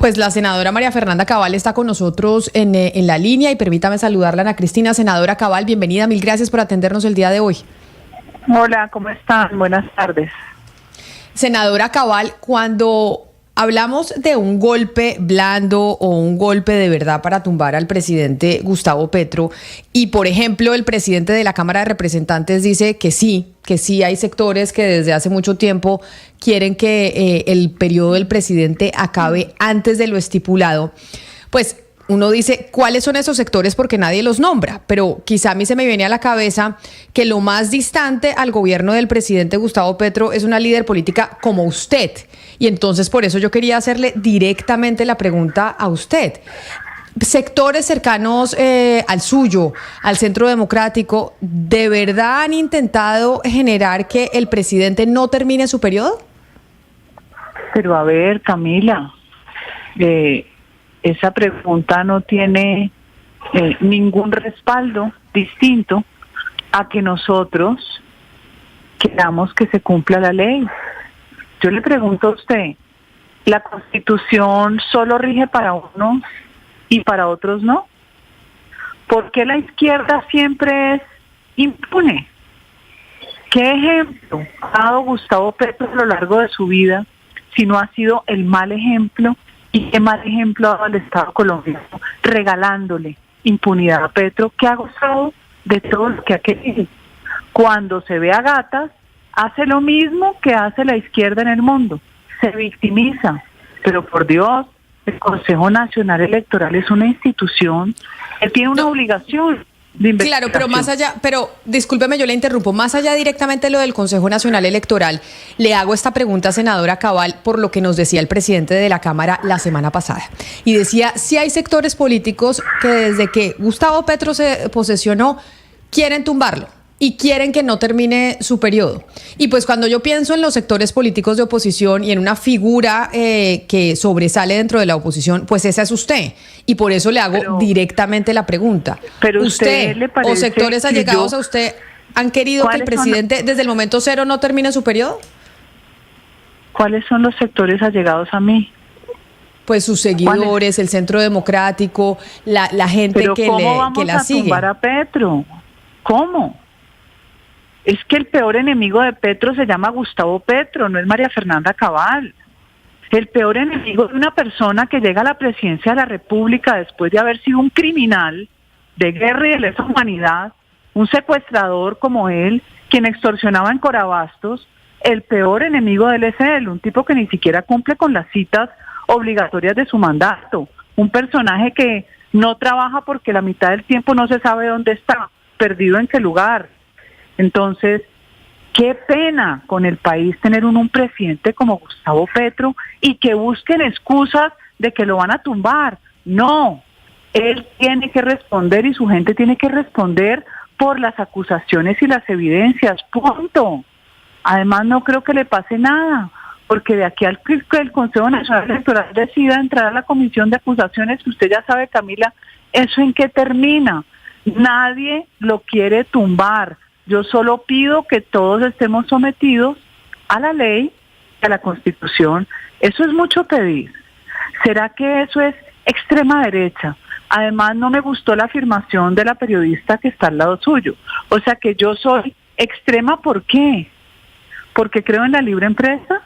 Pues la senadora María Fernanda Cabal está con nosotros en la línea y permítame saludarla, Ana Cristina. Senadora Cabal, bienvenida, mil gracias por atendernos el día de hoy. Hola, ¿cómo están? Buenas tardes. Senadora Cabal, cuando hablamos de un golpe blando o un golpe de verdad para tumbar al presidente Gustavo Petro y, por ejemplo, el presidente de la Cámara de Representantes dice que sí hay sectores que desde hace mucho tiempo quieren que el periodo del presidente acabe antes de lo estipulado, pues uno dice, ¿cuáles son esos sectores? Porque nadie los nombra, pero quizá a mí se me viene a la cabeza que lo más distante al gobierno del presidente Gustavo Petro es una líder política como usted. Y entonces por eso yo quería hacerle directamente la pregunta a usted. Sectores cercanos al suyo, al Centro Democrático, ¿de verdad han intentado generar que el presidente no termine su periodo? Pero a ver, Camila, esa pregunta no tiene ningún respaldo distinto a que nosotros queramos que se cumpla la ley. Yo le pregunto a usted, ¿la Constitución solo rige para unos y para otros no? ¿Por qué la izquierda siempre es impune? ¿Qué ejemplo ha dado Gustavo Petro a lo largo de su vida si no ha sido el mal ejemplo? ¿Y qué mal ejemplo ha dado al Estado colombiano regalándole impunidad a Petro, que ha gozado de todo lo que ha querido? Cuando se ve a gatas, hace lo mismo que hace la izquierda en el mundo, se victimiza. Pero por Dios, el Consejo Nacional Electoral es una institución que tiene una obligación de investigación. Claro, pero discúlpeme, yo le interrumpo, más allá directamente de lo del Consejo Nacional Electoral, le hago esta pregunta, senadora Cabal, por lo que nos decía el presidente de la Cámara la semana pasada. Y decía, si hay sectores políticos que desde que Gustavo Petro se posesionó, quieren tumbarlo y quieren que no termine su periodo. Y pues cuando yo pienso en los sectores políticos de oposición y en una figura que sobresale dentro de la oposición, pues esa es usted. Y por eso le hago directamente la pregunta. Pero ¿usted le parece o sectores allegados a usted han querido que el presidente desde el momento cero no termine su periodo? ¿Cuáles son los sectores allegados a mí? Pues sus seguidores, el Centro Democrático, la gente que la sigue. ¿Cómo vamos a tumbar a Petro? ¿Cómo? Es que el peor enemigo de Petro se llama Gustavo Petro, no es María Fernanda Cabal. El peor enemigo de una persona que llega a la presidencia de la República después de haber sido un criminal de guerra y de lesa humanidad, un secuestrador como él, quien extorsionaba en Corabastos, el peor enemigo de él es él, un tipo que ni siquiera cumple con las citas obligatorias de su mandato, un personaje que no trabaja porque la mitad del tiempo no se sabe dónde está, perdido en qué lugar. Entonces, qué pena con el país tener un presidente como Gustavo Petro y que busquen excusas de que lo van a tumbar. No, él tiene que responder y su gente tiene que responder por las acusaciones y las evidencias, punto. Además, no creo que le pase nada, porque de aquí al que el Consejo Nacional Electoral decida entrar a la comisión de acusaciones, que usted ya sabe, Camila, ¿eso en qué termina? Nadie lo quiere tumbar. Yo solo pido que todos estemos sometidos a la ley, a la Constitución. Eso es mucho pedir. ¿Será que eso es extrema derecha? Además, no me gustó la afirmación de la periodista que está al lado suyo. O sea que yo soy extrema, ¿por qué? Porque creo en la libre empresa,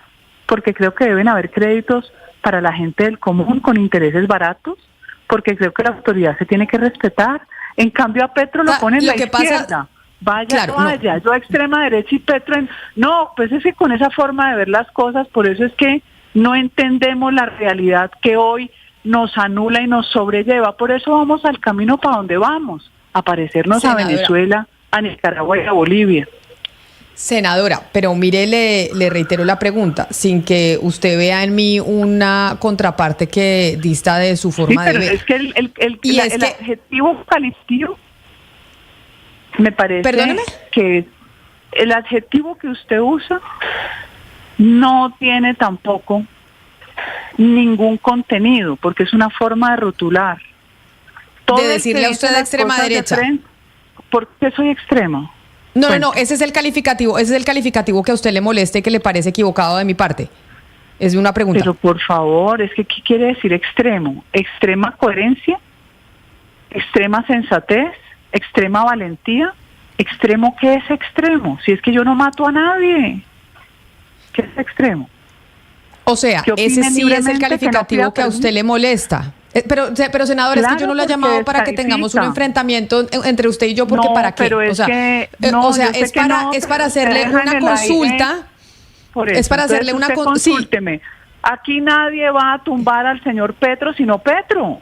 porque creo que deben haber créditos para la gente del común con intereses baratos, porque creo que la autoridad se tiene que respetar. En cambio, a Petro lo pone en la izquierda. Vaya, claro, vaya, yo a extrema derecha y Petro No, pues es que con esa forma de ver las cosas, por eso es que no entendemos la realidad que hoy nos anula y nos sobrelleva. Por eso vamos al camino para donde vamos, a parecernos a Venezuela, a Nicaragua y a Bolivia. Senadora, pero mire, le reitero la pregunta, sin que usted vea en mí una contraparte que dista de su forma de ver. Es que el adjetivo calificativo me parece que el adjetivo que usted usa no tiene tampoco ningún contenido, porque es una forma de rotular. De decirle a usted de extrema derecha. ¿Por qué soy extrema? No, ese es el calificativo que a usted le moleste y que le parece equivocado de mi parte. Es una pregunta. Pero por favor, es que ¿qué quiere decir extremo? ¿Extrema coherencia? ¿Extrema sensatez? ¿Extrema valentía? ¿Extremo qué es extremo? Si es que yo no mato a nadie. ¿Qué es extremo? O sea, ese sí es el calificativo que a usted le molesta. Pero senadora, Claro, es que yo no la he porque llamado para que tengamos un enfrentamiento entre usted y yo, porque No, ¿para qué? pero es que es para hacerle una consulta. Por eso, es para hacerle una consúlteme. Sí. Aquí nadie va a tumbar al señor Petro, sino Petro.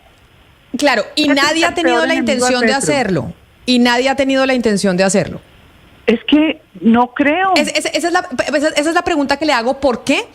Claro, y nadie ha tenido la intención de hacerlo. Y nadie ha tenido la intención de hacerlo. Es que no creo. Esa es la pregunta que le hago. ¿Por qué?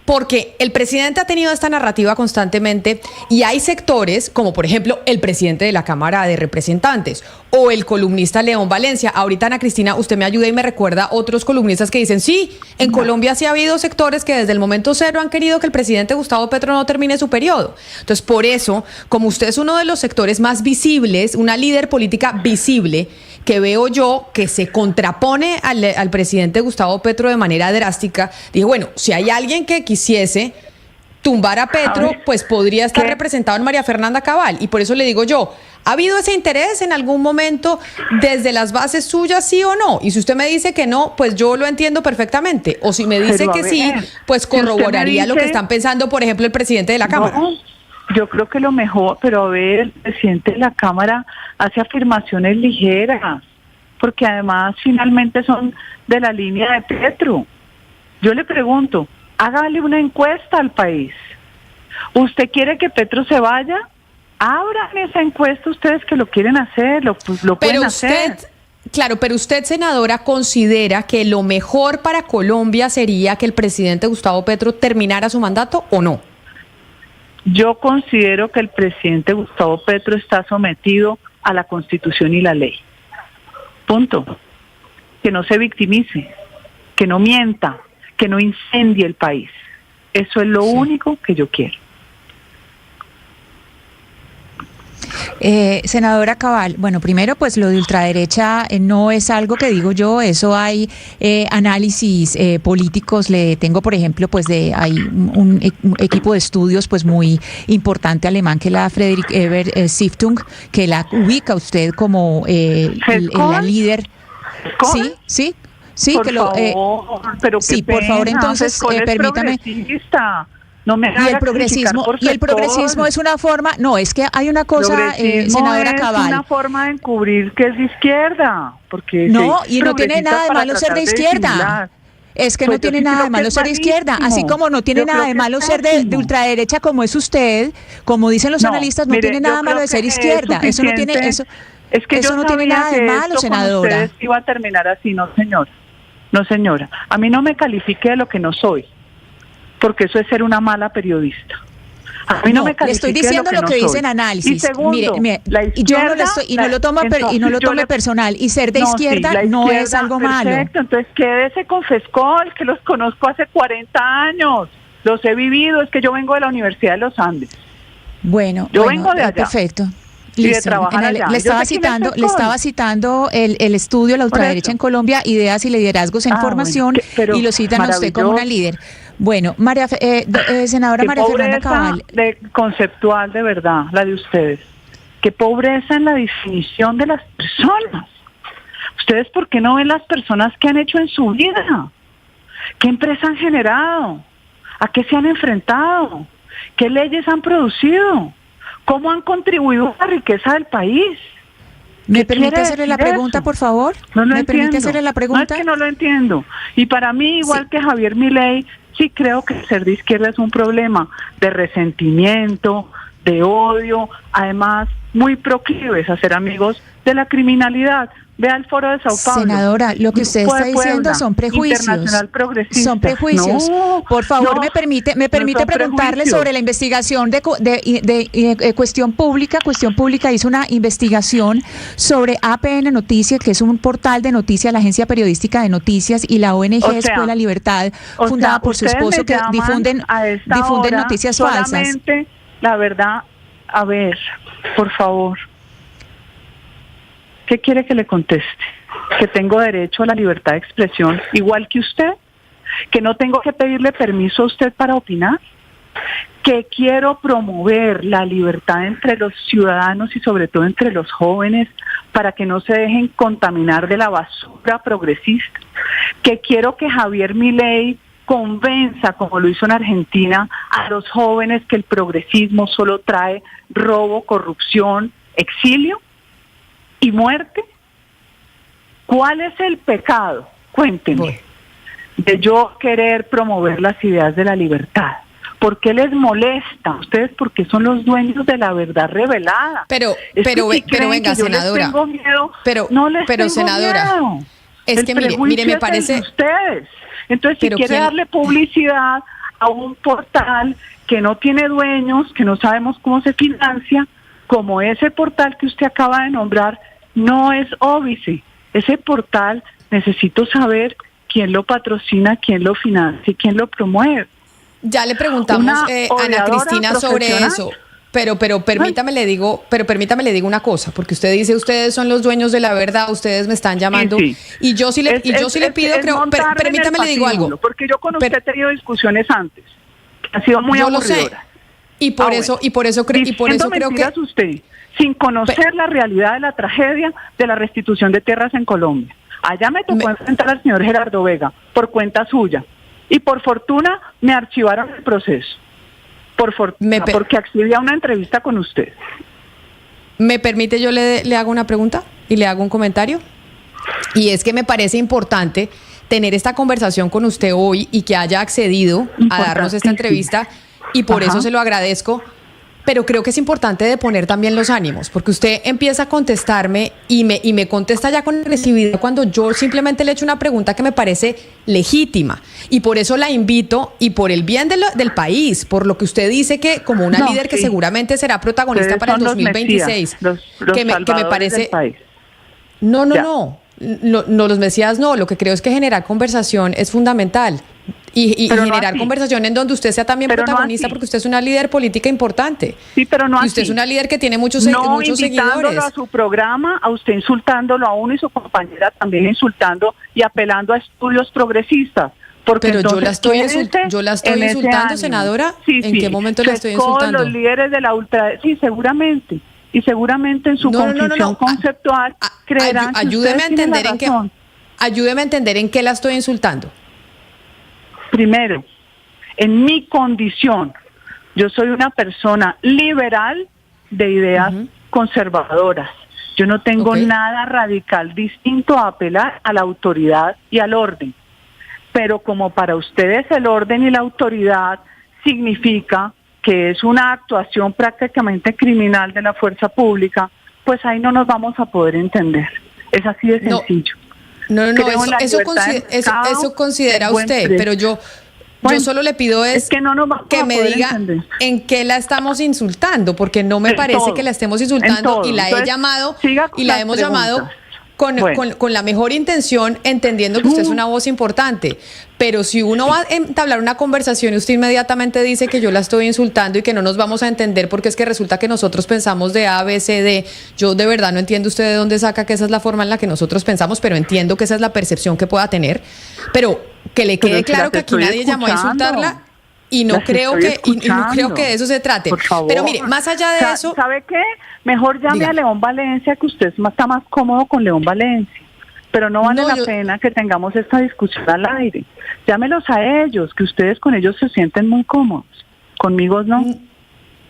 Porque el presidente ha tenido esta narrativa constantemente y hay sectores, como por ejemplo el presidente de la Cámara de Representantes o el columnista León Valencia. Ahorita, Ana Cristina, usted me ayuda y me recuerda otros columnistas que dicen, sí, en Colombia sí ha habido sectores que desde el momento cero han querido que el presidente Gustavo Petro no termine su periodo. Entonces, por eso, como usted es uno de los sectores más visibles, una líder política visible, que veo yo que se contrapone al presidente Gustavo Petro de manera drástica, dije, bueno, si hay alguien que quisiese tumbar a Petro, pues podría estar representado en María Fernanda Cabal. Y por eso le digo yo, ¿ha habido ese interés en algún momento desde las bases suyas, sí o no? Y si usted me dice que no, pues yo lo entiendo perfectamente. O si me dice que sí, pues corroboraría lo que están pensando, por ejemplo, el presidente de la Cámara. No, yo creo que lo mejor, pero a ver, el presidente de la Cámara hace afirmaciones ligeras, porque además finalmente son de la línea de Petro. Yo le pregunto, hágale una encuesta al país. ¿Usted quiere que Petro se vaya? Abran esa encuesta ustedes que lo quieren hacer, lo pueden hacer. Claro, pero usted, senadora, considera que lo mejor para Colombia sería que el presidente Gustavo Petro terminara su mandato, ¿o no? Yo considero que el presidente Gustavo Petro está sometido a la Constitución y la ley. Punto. Que no se victimice, que no mienta, que no incendie el país. Eso es lo único que yo quiero. Senadora Cabal, bueno, primero pues lo de ultraderecha no es algo que digo yo, eso hay análisis políticos, le tengo por ejemplo pues hay un equipo de estudios pues muy importante alemán que la Friedrich Ebert Stiftung, que la ubica usted como la líder. Sí, por que lo favor, pero sí, pena, por favor, entonces permítame. No me y el progresismo es una forma, no, es que hay una cosa, senadora Cabal. Es una forma de encubrir que es de izquierda, porque no, y no tiene nada de malo ser de izquierda. Es que pues no tiene nada de malo ser de izquierda, así como no tiene nada de malo ser de ultraderecha como es usted, como dicen los analistas, no tiene nada malo de ser izquierda. Eso no tiene es que eso no tiene nada de malo, senadora. Ustedes iba a terminar así, no señora. No señora, a mí no me califique de lo que no soy, porque eso es ser una mala periodista. A mí no me califique. Le estoy diciendo lo que dice en análisis. Y segundo, mire, yo no le estoy, y no lo tome personal. Y ser de izquierda no es algo malo. Perfecto, entonces quédese con FESCOL, que los conozco hace 40 años. Los he vivido, es que yo vengo de la Universidad de los Andes. Bueno, vengo de allá. Perfecto. Listo. Le estaba citando el estudio La ultraderecha en Colombia, ideas y liderazgos en formación, y lo citan a usted como una líder. Bueno, senadora María Fernanda Cabal. Conceptual de verdad, la de ustedes. Qué pobreza en la definición de las personas. ¿Ustedes por qué no ven las personas que han hecho en su vida? ¿Qué empresa han generado? ¿A qué se han enfrentado? ¿Qué leyes han producido? ¿Cómo han contribuido a la riqueza del país? ¿Me permite hacerle la pregunta, por favor? No lo ¿Me entiendo. permite hacerle la pregunta? No, es que no lo entiendo. Y para mí, igual que Javier Milei, sí creo que ser de izquierda es un problema de resentimiento, de odio, además muy proclives a ser amigos de la criminalidad. Vea el Foro de Sao Paulo. Senadora, lo que usted está diciendo son prejuicios. Son prejuicios. No, por favor, me permite preguntarle sobre la investigación de Cuestión Pública. Cuestión Pública hizo una investigación sobre APN Noticias, que es un portal de noticias, la agencia periodística de noticias, y la ONG Escuela Libertad, fundada por su esposo, que difunden noticias falsas. La verdad, a ver, por favor. ¿Qué quiere que le conteste? ¿Que tengo derecho a la libertad de expresión igual que usted? que no tengo que pedirle permiso a usted para opinar, que quiero promover la libertad entre los ciudadanos y sobre todo entre los jóvenes para que no se dejen contaminar de la basura progresista, que quiero que Javier Milei convenza, como lo hizo en Argentina, a los jóvenes que el progresismo solo trae robo, corrupción, exilio y muerte. ¿Cuál es el pecado? Cuéntenme, de yo querer promover las ideas de la libertad. ¿Por qué les molesta a ustedes? Porque son los dueños de la verdad revelada. Pero venga, senadora. Pero senadora, miedo. Es que mire, me parece. Ustedes. Entonces, si quiere darle publicidad a un portal que no tiene dueños, que no sabemos cómo se financia, como ese portal que usted acaba de nombrar, no es Óbice. Ese portal necesito saber quién lo patrocina, quién lo financia y quién lo promueve. Ya le preguntamos a Ana Cristina sobre eso, pero permítame le digo una cosa, porque usted dice ustedes son los dueños de la verdad, ustedes me están llamando y yo sí le pido, permítame le digo algo, porque yo con usted he tenido discusiones antes, ha sido muy aburridora. Y por eso creo que usted, sin conocer la realidad de la tragedia de la restitución de tierras en Colombia. Allá me tocó enfrentar al señor Gerardo Vega por cuenta suya. Y por fortuna me archivaron el proceso. Por fortuna, porque accedí a una entrevista con usted. ¿Me permite yo le hago una pregunta y le hago un comentario? Y es que me parece importante tener esta conversación con usted hoy y que haya accedido a darnos esta entrevista y por eso se lo agradezco. Pero creo que es importante de poner también los ánimos, porque usted empieza a contestarme y me contesta ya con agresividad cuando yo simplemente le echo una pregunta que me parece legítima. Y por eso la invito, y por el bien del país, por lo que usted dice que como una líder que seguramente será protagonista para el 2026, que me parece... No, los mesías no, lo que creo es que generar conversación es fundamental. Y generar conversación en donde usted sea también protagonista, porque usted es una líder política importante. Sí, pero no y usted es una líder que tiene muchos invitándolo seguidores. A su programa, a usted insultándolo a uno y su compañera también insultando y apelando a estudios progresistas. Porque pero yo la estoy insultando, senadora. Sí, ¿En qué momento la estoy insultando? Los líderes de la ultra... Sí, seguramente. Y seguramente en su confusión conceptual creerán que ayúdeme a entender en qué la estoy insultando. Primero, en mi condición, yo soy una persona liberal de ideas conservadoras. Yo no tengo nada radical distinto a apelar a la autoridad y al orden. Pero como para ustedes el orden y la autoridad significa que es una actuación prácticamente criminal de la fuerza pública, pues ahí no nos vamos a poder entender. Es así de sencillo. Eso considera usted, pero yo solo le pido que me diga en qué la estamos insultando, porque no me parece que la estemos insultando y la hemos llamado con la mejor intención, entendiendo que usted es una voz importante. Pero si uno va a entablar una conversación y usted inmediatamente dice que yo la estoy insultando y que no nos vamos a entender porque es que resulta que nosotros pensamos de A, B, C, D, yo de verdad no entiendo usted de dónde saca que esa es la forma en la que nosotros pensamos, pero entiendo que esa es la percepción que pueda tener. Pero que le quede claro que aquí nadie llamó a insultarla. Y no creo que de eso se trate. Por favor. Pero mire, más allá de eso... ¿Sabe qué? Mejor llame a León Valencia, que usted está más cómodo con León Valencia. Pero no vale la pena que tengamos esta discusión al aire. Llámelos a ellos, que ustedes con ellos se sienten muy cómodos. Conmigo no.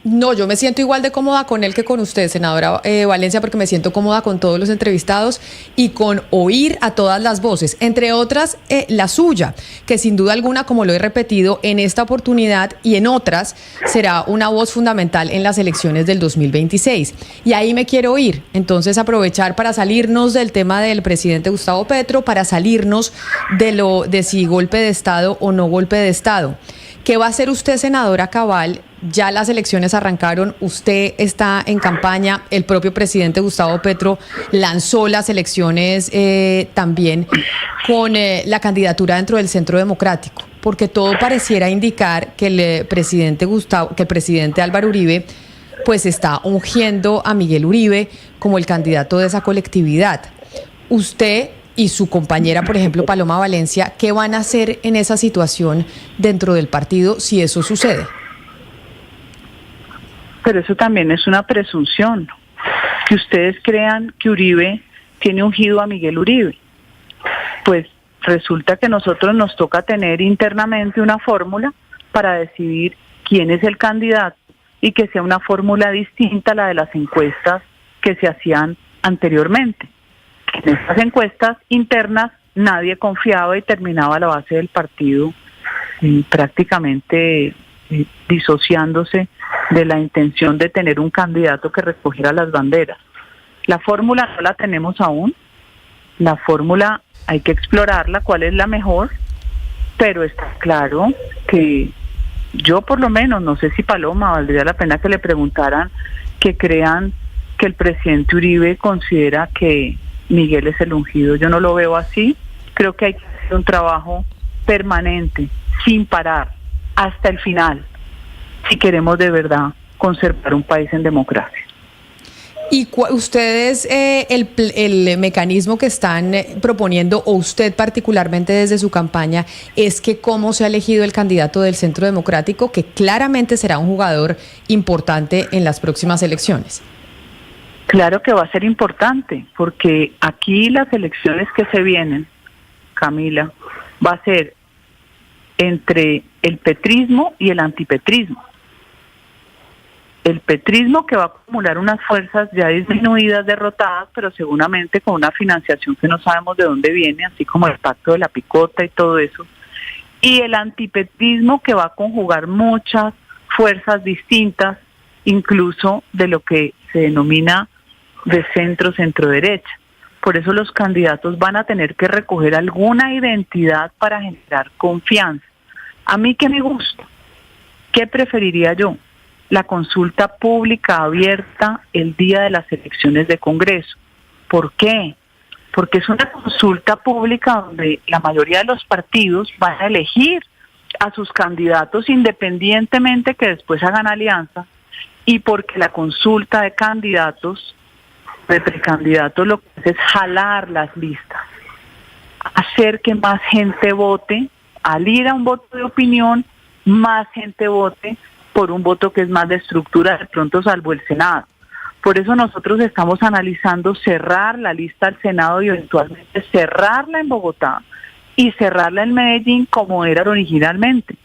No, yo me siento igual de cómoda con él que con usted, senadora Valencia, porque me siento cómoda con todos los entrevistados y con oír a todas las voces, entre otras la suya, que sin duda alguna, como lo he repetido, en esta oportunidad y en otras, será una voz fundamental en las elecciones del 2026. Y ahí me quiero ir, entonces aprovechar para salirnos del tema del presidente Gustavo Petro, para salirnos de si golpe de Estado o no golpe de Estado. ¿Qué va a hacer usted, senadora Cabal? Ya las elecciones arrancaron, usted está en campaña, el propio presidente Gustavo Petro lanzó las elecciones también con la candidatura dentro del Centro Democrático, porque todo pareciera indicar que el presidente Álvaro Uribe pues está ungiendo a Miguel Uribe como el candidato de esa colectividad. Usted y su compañera, por ejemplo, Paloma Valencia, ¿qué van a hacer en esa situación dentro del partido si eso sucede? Pero eso también es una presunción, que ustedes crean que Uribe tiene ungido a Miguel Uribe. Pues resulta que a nosotros nos toca tener internamente una fórmula para decidir quién es el candidato y que sea una fórmula distinta a la de las encuestas que se hacían anteriormente. En estas encuestas internas nadie confiaba y terminaba la base del partido prácticamente disociándose de la intención de tener un candidato que recogiera las banderas. La fórmula no la tenemos aún, la fórmula hay que explorarla, cuál es la mejor, pero está claro que yo por lo menos, no sé si Paloma, valdría la pena que le preguntaran, que crean que el presidente Uribe considera que Miguel es el ungido. Yo no lo veo así, creo que hay que hacer un trabajo permanente, sin parar, hasta el final, si queremos de verdad conservar un país en democracia. ¿Y ustedes, el mecanismo que están proponiendo, o usted particularmente desde su campaña, es que cómo se ha elegido el candidato del Centro Democrático, que claramente será un jugador importante en las próximas elecciones? Claro que va a ser importante, porque aquí las elecciones que se vienen, Camila, va a ser entre el petrismo y el antipetrismo. El petrismo, que va a acumular unas fuerzas ya disminuidas, derrotadas, pero seguramente con una financiación que no sabemos de dónde viene, así como el pacto de la picota y todo eso. Y el antipetrismo, que va a conjugar muchas fuerzas distintas, incluso de lo que se denomina de centro-derecha. Por eso los candidatos van a tener que recoger alguna identidad para generar confianza. ¿A mí qué me gusta? ¿Qué preferiría yo? La consulta pública abierta el día de las elecciones de Congreso. ¿Por qué? Porque es una consulta pública donde la mayoría de los partidos van a elegir a sus candidatos independientemente que después hagan alianza, y porque la consulta de candidatos, de precandidatos, lo que hace es jalar las listas, hacer que más gente vote, al ir a un voto de opinión, más gente vote por un voto que es más de estructura, de pronto salvo el Senado. Por eso nosotros estamos analizando cerrar la lista al Senado y eventualmente cerrarla en Bogotá y cerrarla en Medellín como era originalmente.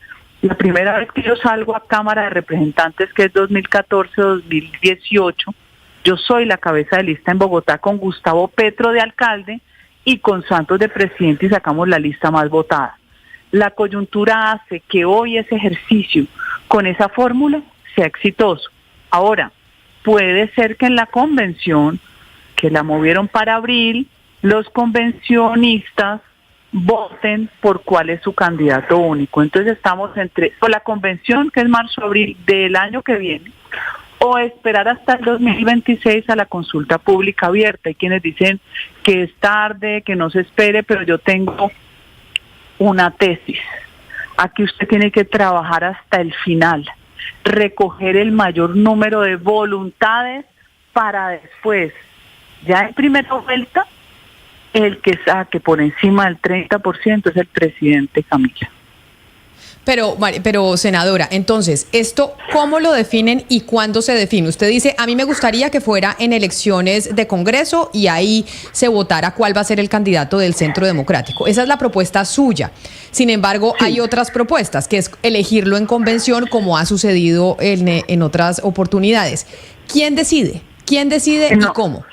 La primera vez que yo salgo a Cámara de Representantes, que es 2014-2018, yo soy la cabeza de lista en Bogotá con Gustavo Petro de alcalde y con Santos de presidente, y sacamos la lista más votada. La coyuntura hace que hoy ese ejercicio con esa fórmula sea exitoso. Ahora, puede ser que en la convención, que la movieron para abril, los convencionistas voten por cuál es su candidato único. Entonces estamos entre o la convención, que es marzo-abril del año que viene, o esperar hasta el 2026 a la consulta pública abierta. Hay quienes dicen que es tarde, que no se espere, pero yo tengo una tesis. Aquí usted tiene que trabajar hasta el final, recoger el mayor número de voluntades para después, ya en primera vuelta, el que saque por encima del 30% es el presidente, Camila. Pero senadora, entonces, ¿esto cómo lo definen y cuándo se define? Usted dice, a mí me gustaría que fuera en elecciones de Congreso y ahí se votara cuál va a ser el candidato del Centro Democrático. Esa es la propuesta suya. Sin embargo, sí, hay otras propuestas, que es elegirlo en convención, como ha sucedido en otras oportunidades. ¿Quién decide? ¿Quién decide y cómo?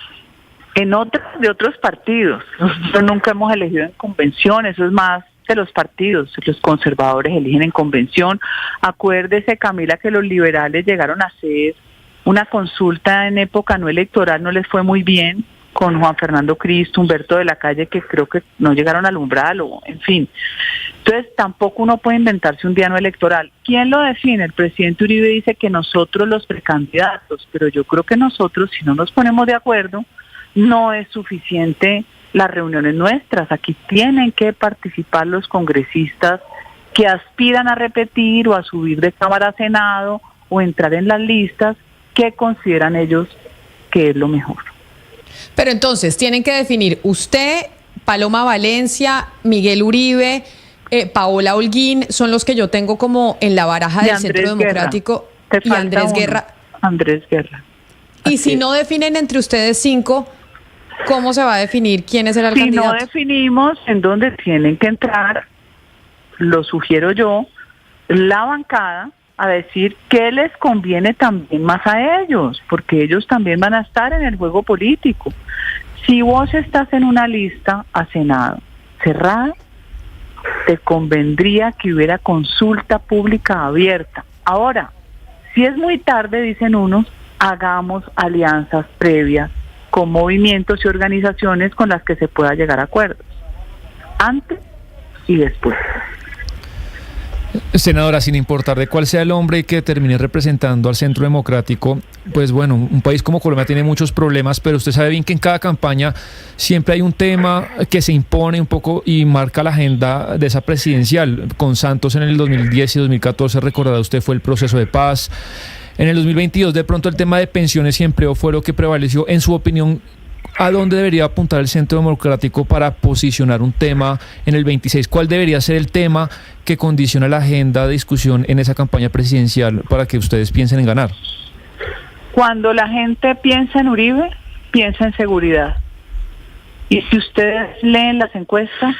En otras de otros partidos. Nosotros nunca hemos elegido en convención, eso es más de los partidos. Los conservadores eligen en convención. Acuérdese, Camila, que los liberales llegaron a hacer una consulta en época no electoral, no les fue muy bien, con Juan Fernando Cristo, Humberto de la Calle, que creo que no llegaron al umbral, o en fin. Entonces tampoco uno puede inventarse un día no electoral. ¿Quién lo define? El presidente Uribe dice que nosotros los precandidatos, pero yo creo que nosotros, si no nos ponemos de acuerdo, no es suficiente las reuniones nuestras. Aquí tienen que participar los congresistas que aspiran a repetir o a subir de Cámara a Senado o entrar en las listas que consideran ellos que es lo mejor. Pero entonces tienen que definir, usted Paloma Valencia, Miguel Uribe, Paola Holguín, son los que yo tengo como en la baraja del Centro Democrático, y Andrés Guerra. Andrés Guerra. Y si no definen entre ustedes 5, ¿cómo se va a definir quién será el candidato? Si no definimos en dónde tienen que entrar, lo sugiero yo, la bancada, a decir qué les conviene también más a ellos, porque ellos también van a estar en el juego político. Si vos estás en una lista a Senado cerrada, te convendría que hubiera consulta pública abierta. Ahora, si es muy tarde, dicen unos, hagamos alianzas previas con movimientos y organizaciones con las que se pueda llegar a acuerdos, antes y después. Senadora, sin importar de cuál sea el hombre que termine representando al Centro Democrático, pues bueno, un país como Colombia tiene muchos problemas, pero usted sabe bien que en cada campaña siempre hay un tema que se impone un poco y marca la agenda de esa presidencial. Con Santos en el 2010 y 2014, recordará usted, fue el proceso de paz. En el 2022, de pronto el tema de pensiones y empleo fue lo que prevaleció. En su opinión, ¿a dónde debería apuntar el Centro Democrático para posicionar un tema en el 26? ¿Cuál debería ser el tema que condiciona la agenda de discusión en esa campaña presidencial para que ustedes piensen en ganar? Cuando la gente piensa en Uribe, piensa en seguridad. Y si ustedes leen las encuestas,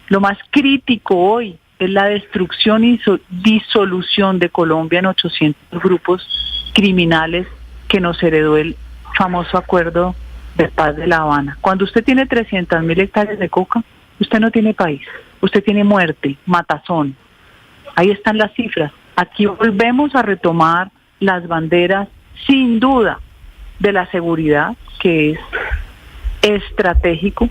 lo más crítico hoy es la destrucción y disolución de Colombia en 800 grupos criminales que nos heredó el famoso acuerdo de paz de La Habana. Cuando usted tiene 300.000 hectáreas de coca, usted no tiene país, usted tiene muerte, matazón. Ahí están las cifras. Aquí volvemos a retomar las banderas, sin duda, de la seguridad, que es estratégico,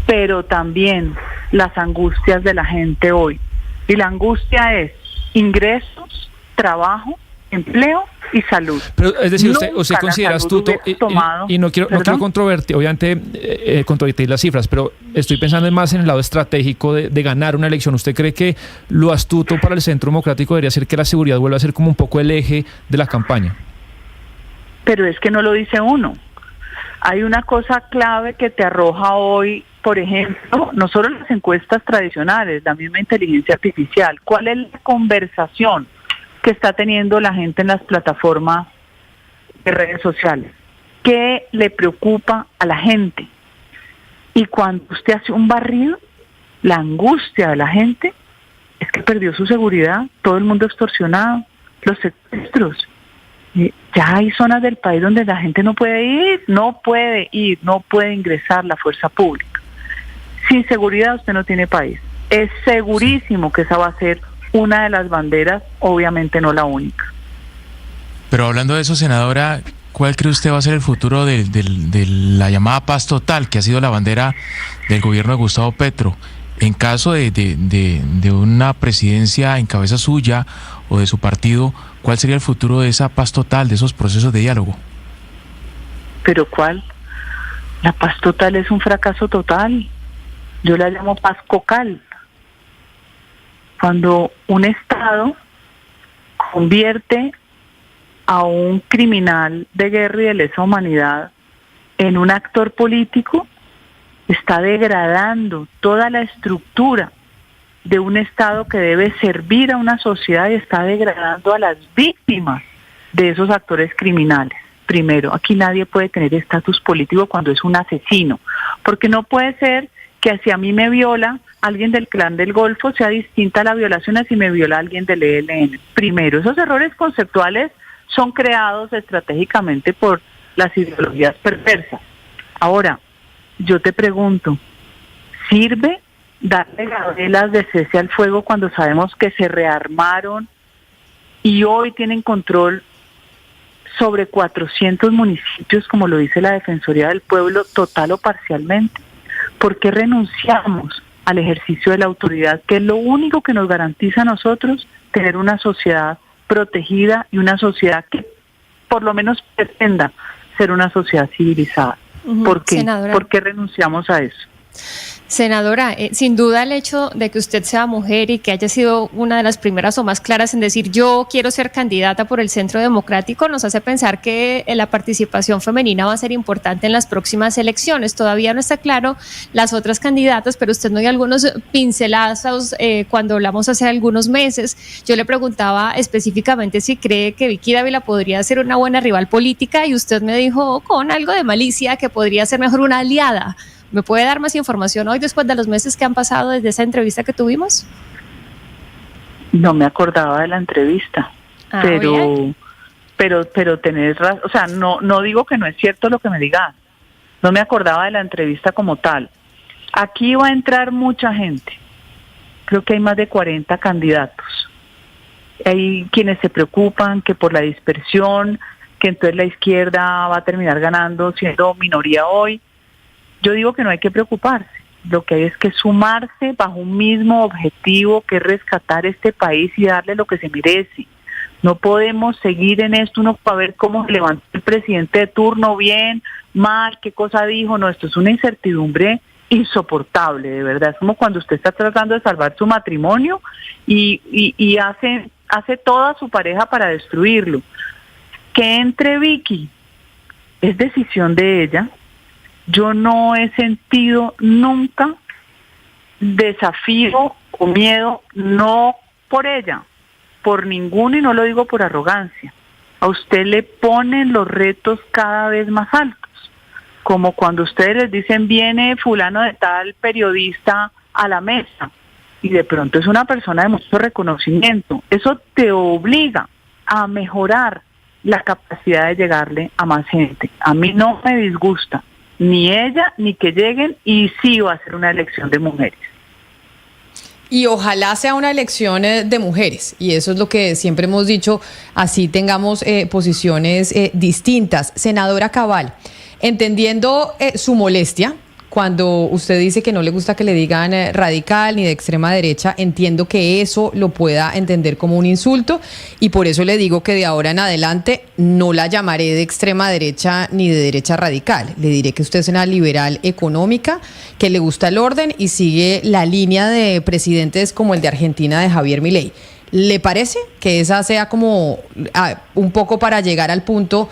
pero también las angustias de la gente hoy. Y la angustia es ingresos, trabajo, empleo y salud. Pero es decir, usted considera astuto y no quiero controvertir, obviamente controvertir las cifras, pero estoy pensando más en el lado estratégico de ganar una elección. ¿Usted cree que lo astuto para el Centro Democrático debería ser que la seguridad vuelva a ser como un poco el eje de la campaña? Pero es que no lo dice uno. Hay una cosa clave que te arroja hoy, por ejemplo, no solo las encuestas tradicionales, la misma inteligencia artificial. ¿Cuál es la conversación que está teniendo la gente en las plataformas de redes sociales? ¿Qué le preocupa a la gente? Y cuando usted hace un barrido, la angustia de la gente es que perdió su seguridad, todo el mundo extorsionado, los secuestros. Ya hay zonas del país donde la gente no puede ir, no puede ingresar la fuerza pública. Sin seguridad usted no tiene país. Es segurísimo que esa va a ser una de las banderas, obviamente no la única. Pero hablando de eso, senadora, ¿cuál cree usted va a ser el futuro de la llamada paz total, que ha sido la bandera del gobierno de Gustavo Petro? En caso de una presidencia en cabeza suya o de su partido, ¿cuál sería el futuro de esa paz total, de esos procesos de diálogo? ¿Pero cuál? La paz total es un fracaso total. Yo la llamo paz cocal. Cuando un Estado convierte a un criminal de guerra y de lesa humanidad en un actor político, está degradando toda la estructura de un Estado que debe servir a una sociedad y está degradando a las víctimas de esos actores criminales. Primero, aquí nadie puede tener estatus político cuando es un asesino, porque no puede ser que si a mí me viola alguien del Clan del Golfo sea distinta a la violación a si me viola alguien del ELN. Primero, esos errores conceptuales son creados estratégicamente por las ideologías perversas. Ahora, yo te pregunto, ¿sirve darle gabelas de cese al fuego cuando sabemos que se rearmaron y hoy tienen control sobre 400 municipios, como lo dice la Defensoría del Pueblo, total o parcialmente? ¿Por qué renunciamos al ejercicio de la autoridad, que es lo único que nos garantiza a nosotros tener una sociedad protegida y una sociedad que por lo menos pretenda ser una sociedad civilizada? ¿Por qué? Senadora. ¿Por qué renunciamos a eso? Senadora, sin duda el hecho de que usted sea mujer y que haya sido una de las primeras o más claras en decir yo quiero ser candidata por el Centro Democrático nos hace pensar que la participación femenina va a ser importante en las próximas elecciones. Todavía no está claro las otras candidatas, pero usted nos dio algunos pincelazos cuando hablamos hace algunos meses. Yo le preguntaba específicamente si cree que Vicky Dávila podría ser una buena rival política y usted me dijo con algo de malicia que podría ser mejor una aliada. ¿Me puede dar más información hoy después de los meses que han pasado desde esa entrevista que tuvimos? No me acordaba de la entrevista, pero tenés razón, o sea, no digo que no es cierto lo que me digas, no me acordaba de la entrevista como tal. Aquí va a entrar mucha gente, creo que hay más de 40 candidatos. Hay quienes se preocupan que por la dispersión, que entonces la izquierda va a terminar ganando siendo minoría hoy. Yo digo que no hay que preocuparse, lo que hay es que sumarse bajo un mismo objetivo, que es rescatar este país y darle lo que se merece. No podemos seguir en esto, uno para ver cómo se levantó el presidente de turno, bien, mal, qué cosa dijo. No, esto es una incertidumbre insoportable, de verdad. Es como cuando usted está tratando de salvar su matrimonio y hace toda su pareja para destruirlo. Que entre Vicky es decisión de ella. Yo no he sentido nunca desafío o miedo, no por ella, por ninguno, y no lo digo por arrogancia. A usted le ponen los retos cada vez más altos, como cuando ustedes les dicen viene fulano de tal periodista a la mesa y de pronto es una persona de mucho reconocimiento. Eso te obliga a mejorar la capacidad de llegarle a más gente. A mí no me disgusta ni ella, ni que lleguen, y sí va a ser una elección de mujeres. Y ojalá sea una elección de mujeres, y eso es lo que siempre hemos dicho, así tengamos posiciones distintas. Senadora Cabal, entendiendo su molestia, cuando usted dice que no le gusta que le digan radical ni de extrema derecha, entiendo que eso lo pueda entender como un insulto y por eso le digo que de ahora en adelante no la llamaré de extrema derecha ni de derecha radical. Le diré que usted es una liberal económica, que le gusta el orden y sigue la línea de presidentes como el de Argentina de Javier Milei. ¿Le parece que esa sea como un poco para llegar al punto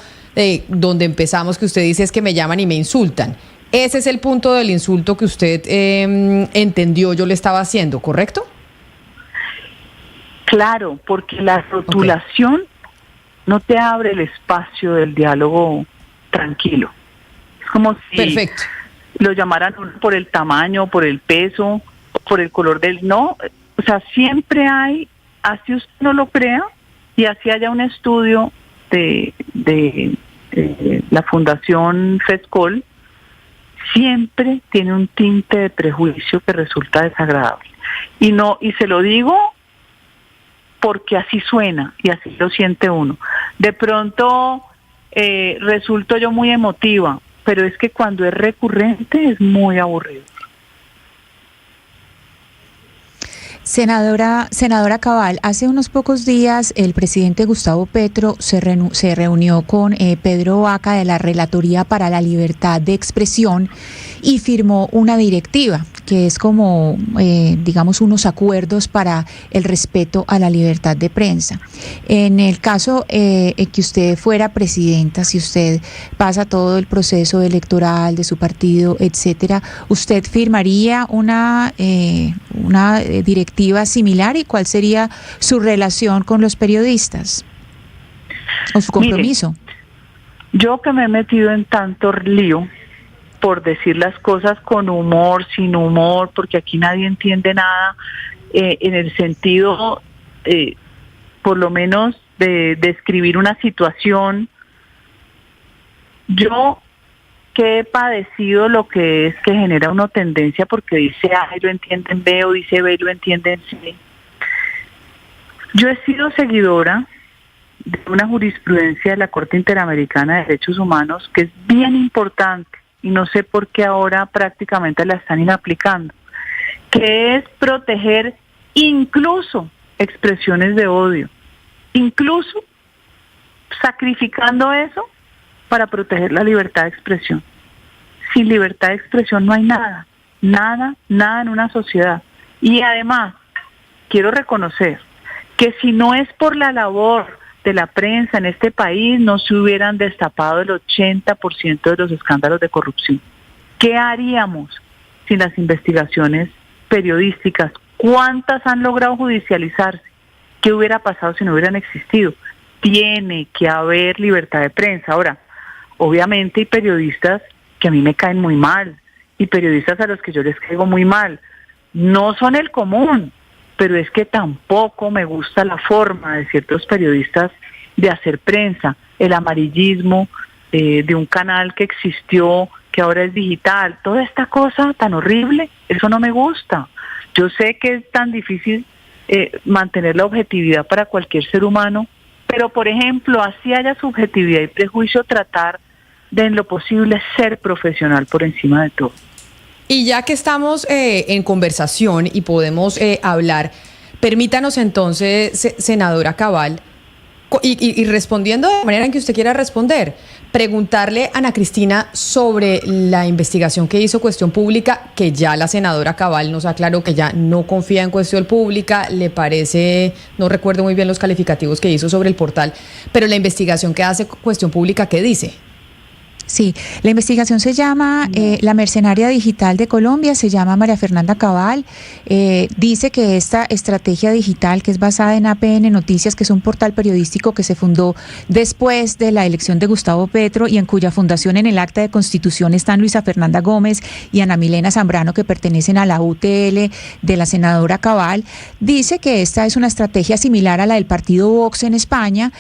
donde empezamos, que usted dice es que me llaman y me insultan? Ese es el punto del insulto que usted entendió yo le estaba haciendo, ¿correcto? Claro, porque la rotulación no te abre el espacio del diálogo tranquilo. Es como si lo llamaran por el tamaño, por el peso, por el color del... No, o sea, siempre hay, así usted no lo crea, y así haya un estudio de la Fundación FESCOL, siempre tiene un tinte de prejuicio que resulta desagradable. Y se lo digo porque así suena y así lo siente uno. De pronto resulto yo muy emotiva, pero es que cuando es recurrente es muy aburrido. Senadora Cabal, hace unos pocos días el presidente Gustavo Petro se reunió con Pedro Vaca de la Relatoría para la Libertad de Expresión y firmó una directiva que es como, digamos, unos acuerdos para el respeto a la libertad de prensa. En el caso que usted fuera presidenta, si usted pasa todo el proceso electoral de su partido, etcétera, ¿usted firmaría una directiva similar? ¿Y cuál sería su relación con los periodistas o su compromiso? Mire, yo que me he metido en tanto lío por decir las cosas con humor, sin humor, porque aquí nadie entiende nada, en el sentido, por lo menos, de describir una situación. Yo que he padecido lo que es que genera una tendencia porque dice A y lo entienden B, o dice B y lo entienden C. Yo he sido seguidora de una jurisprudencia de la Corte Interamericana de Derechos Humanos que es bien importante y no sé por qué ahora prácticamente la están inaplicando, que es proteger incluso expresiones de odio, incluso sacrificando eso para proteger la libertad de expresión. Sin libertad de expresión no hay nada, nada en una sociedad. Y además, quiero reconocer que si no es por la labor de la prensa en este país, no se hubieran destapado el 80% de los escándalos de corrupción. ¿Qué haríamos sin las investigaciones periodísticas? ¿Cuántas han logrado judicializarse? ¿Qué hubiera pasado si no hubieran existido? Tiene que haber libertad de prensa. Ahora, obviamente hay periodistas que a mí me caen muy mal y periodistas a los que yo les caigo muy mal. No son el común, pero es que tampoco me gusta la forma de ciertos periodistas de hacer prensa, el amarillismo de un canal que existió, que ahora es digital, toda esta cosa tan horrible, eso no me gusta. Yo sé que es tan difícil mantener la objetividad para cualquier ser humano, pero por ejemplo, así haya subjetividad y prejuicio, tratar de en lo posible ser profesional por encima de todo. Y ya que estamos en conversación y podemos hablar, permítanos entonces, senadora Cabal, y respondiendo de la manera en que usted quiera responder, preguntarle a Ana Cristina sobre la investigación que hizo Cuestión Pública, que ya la senadora Cabal nos aclaró que ya no confía en Cuestión Pública, le parece, no recuerdo muy bien los calificativos que hizo sobre el portal, pero la investigación que hace Cuestión Pública, ¿qué dice? Sí, la investigación se llama La Mercenaria Digital de Colombia, se llama María Fernanda Cabal. Dice que esta estrategia digital, que es basada en APN Noticias, que es un portal periodístico que se fundó después de la elección de Gustavo Petro y en cuya fundación en el acta de constitución están Luisa Fernanda Gómez y Ana Milena Zambrano, que pertenecen a la UTL de la senadora Cabal, dice que esta es una estrategia similar a la del partido Vox en España,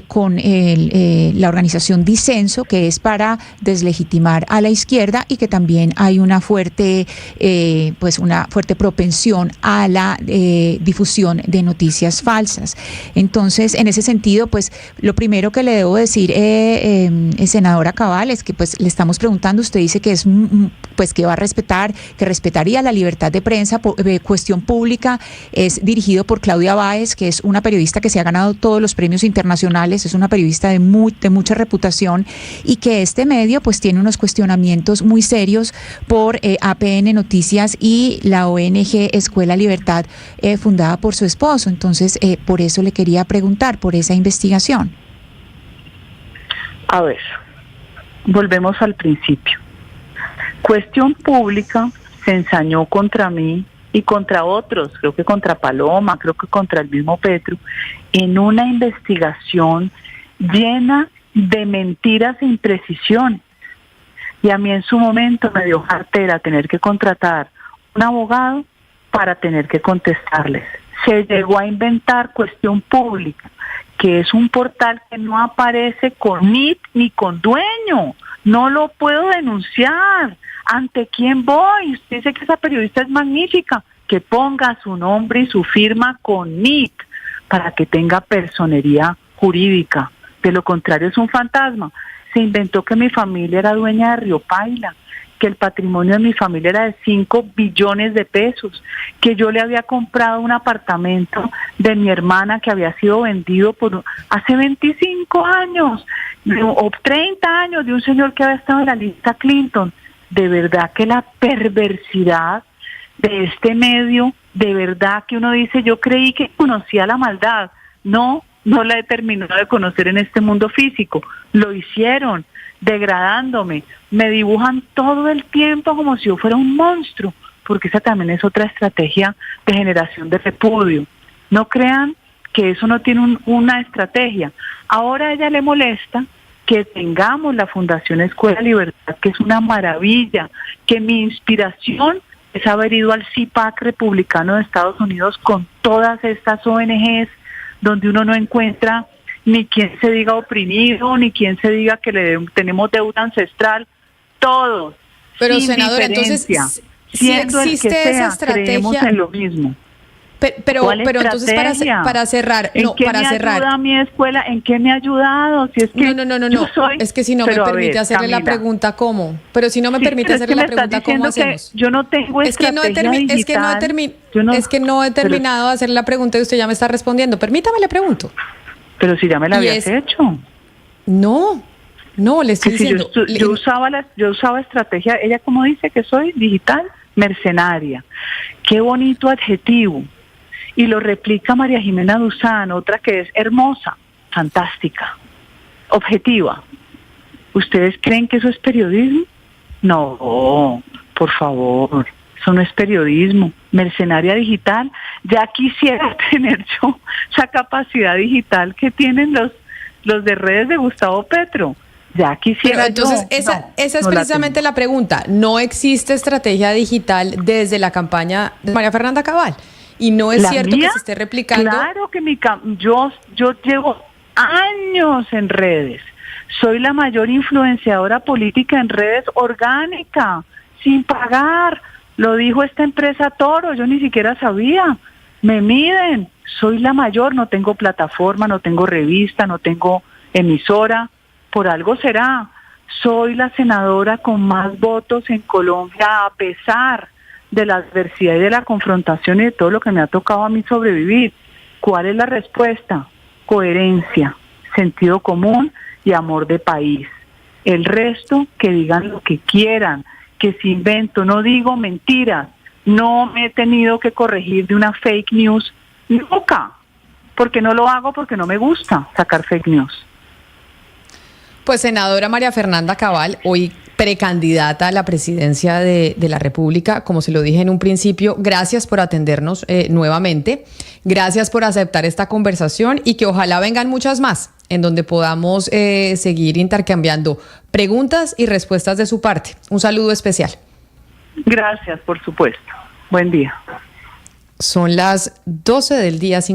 con la organización Disenso, que es para deslegitimar a la izquierda, y que también hay una fuerte propensión a la difusión de noticias falsas. Entonces, en ese sentido, pues lo primero que le debo decir, senadora Cabal, es que pues le estamos preguntando, usted dice que es que va a respetar, que respetaría la libertad de prensa. Cuestión Pública es dirigido por Claudia Báez, que es una periodista que se ha ganado todos los premios internacionales, es una periodista de mucha reputación, y que este medio pues tiene unos cuestionamientos muy serios por APN Noticias y la ONG Escuela Libertad, fundada por su esposo. Entonces, por eso le quería preguntar por esa investigación. A ver, volvemos al principio. Cuestión Pública se ensañó contra mí y contra otros, creo que contra Paloma, creo que contra el mismo Petro, en una investigación llena de mentiras e imprecisiones. Y a mí en su momento me dio jartera tener que contratar un abogado para tener que contestarles. Se llegó a inventar Cuestión Pública, que es un portal que no aparece con NIT ni con dueño. No lo puedo denunciar. ¿Ante quién voy? Usted dice que esa periodista es magnífica. Que ponga su nombre y su firma con NIT para que tenga personería jurídica. De lo contrario es un fantasma. Se inventó que mi familia era dueña de Río Paila, que el patrimonio de mi familia era de 5 billones de pesos, que yo le había comprado un apartamento de mi hermana que había sido vendido hace 25 años o 30 años de un señor que había estado en la lista Clinton. De verdad que la perversidad de este medio, de verdad que uno dice, yo creí que conocía la maldad. No la he terminado de conocer en este mundo físico. Lo hicieron, degradándome. Me dibujan todo el tiempo como si yo fuera un monstruo, porque esa también es otra estrategia de generación de repudio. No crean que eso no tiene una estrategia. Ahora a ella le molesta que tengamos la Fundación Escuela Libertad, que es una maravilla, que mi inspiración es haber ido al CIPAC republicano de Estados Unidos con todas estas ONGs, donde uno no encuentra ni quien se diga oprimido, ni quien se diga que tenemos deuda ancestral, todos. Pero senadora, entonces, si existe esa estrategia, creemos en lo mismo. Pero entonces para cerrar, ¿En qué me ayuda mi escuela? ¿En qué me ha ayudado? Si es que no. Es que si no me permite hacerle la pregunta, ¿cómo? Pero si no me permite hacerle la pregunta, ¿cómo hacemos? Yo no tengo estrategia digital. Es que no he terminado de hacerle la pregunta y usted ya me está respondiendo. Permítame, le pregunto. Pero si ya me la habías hecho. No, le estoy diciendo. Yo usaba estrategia. Ella, como dice que soy digital, mercenaria. Qué bonito adjetivo. Y lo replica María Jimena Duzán, otra que es hermosa, fantástica, objetiva. ¿Ustedes creen que eso es periodismo? No, por favor, eso no es periodismo. Mercenaria digital, ya quisiera tener yo esa capacidad digital que tienen los de redes de Gustavo Petro. Ya quisiera. Pero entonces, esa es precisamente la pregunta. ¿No existe estrategia digital desde la campaña de María Fernanda Cabal? Y no es cierto que se esté replicando. Claro que yo llevo años en redes. Soy la mayor influenciadora política en redes, orgánica, sin pagar. Lo dijo esta empresa Toro, yo ni siquiera sabía. Me miden, soy la mayor, no tengo plataforma, no tengo revista, no tengo emisora. Por algo será. Soy la senadora con más votos en Colombia, a pesar de la adversidad y de la confrontación y de todo lo que me ha tocado a mí sobrevivir. ¿Cuál es la respuesta? Coherencia, sentido común y amor de país. El resto, que digan lo que quieran, que si invento, no digo mentiras, no me he tenido que corregir de una fake news nunca, porque no lo hago, porque no me gusta sacar fake news. Pues senadora María Fernanda Cabal, hoy precandidata a la presidencia de la República, como se lo dije en un principio, gracias por atendernos nuevamente, gracias por aceptar esta conversación y que ojalá vengan muchas más, en donde podamos seguir intercambiando preguntas y respuestas de su parte. Un saludo especial. Gracias, por supuesto. Buen día. Son las 12 del día.